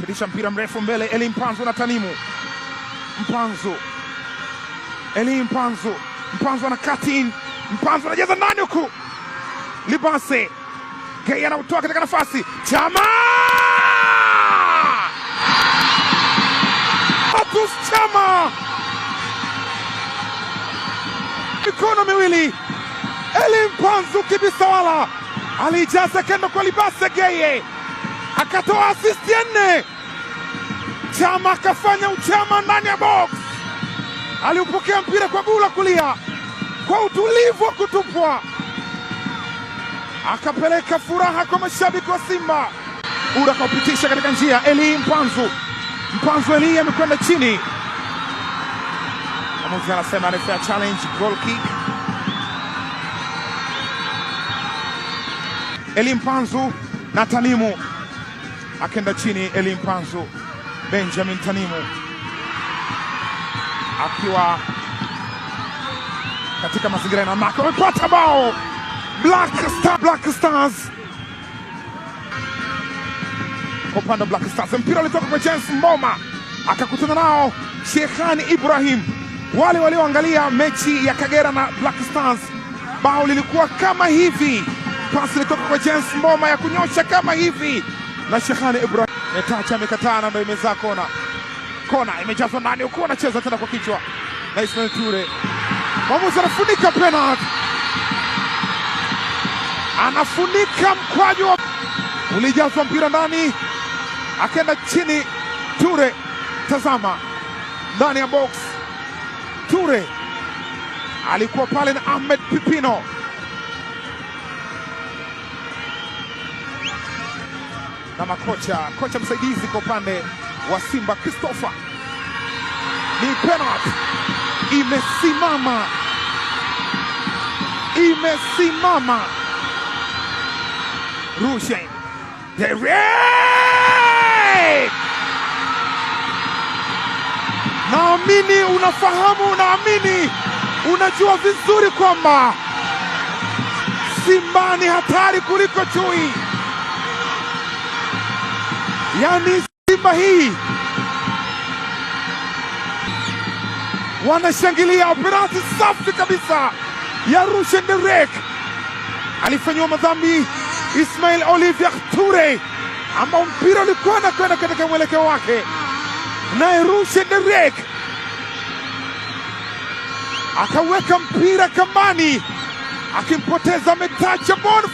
pitisha mpira mrefu mbele. Eli Mpanzu na Tanimu. Mpanzu, Eli Mpanzu, Mpanzu ana cut in. Mpanzu anajaza ndani huku. Libase Gay anautoa katika nafasi. Chama Atus Chama, mikono miwili. Eli Mpanzu kibisawala alijaza kendo kwa Libase Gay, akatoa assist ya 4. Chama akafanya uchama ndani ya box. Aliupokea mpira kwa gula kulia kwa utulivu wa kutupwa, akapeleka furaha kwa mashabiki wa Simba. Ura kaupitisha katika njia. Eli Mpanzu, Mpanzu Eli amekwenda chini. Mwamuzi anasema ni fair challenge, goal kick. Eli Mpanzu na Tanimu akenda chini. Eli Mpanzu, Benjamin Tanimu akiwa katika mazingira na mako amepata bao. Black Stars kwa upande wa Black Stars, mpira ulitoka kwa James Mboma, akakutana nao Shekhani Ibrahim. Wale walioangalia mechi ya Kagera na Black Stars, bao lilikuwa kama hivi. Pasi ilitoka kwa James Mboma ya kunyosha kama hivi, na Shekhani Ibrahim Netacha amekataa na ndio imezaa kona. Kona imejazwa ndani huko, anacheza tena kwa kichwa na Ismail Ture. Mwamuzi anafunika penalty, anafunika mkwaju. Ulijazwa mpira ndani, akaenda chini Ture. Tazama ndani ya box, Ture alikuwa pale na Ahmed Pipino. Na kocha msaidizi kwa upande wa Simba Christopher. Ni penalty imesimama. Rushen Derek, naamini unafahamu, naamini unajua vizuri kwamba Simba ni hatari kuliko chui. Yani Simba hii wanashangilia penalty safi kabisa ya Rushen Derek. Alifanyiwa madhambi Ismail Olivier Ture, ambao mpira ulikuwa unakwenda katika mwelekeo wake, naye Rushen Derek akaweka mpira kambani, akimpoteza Metacha Bonfo.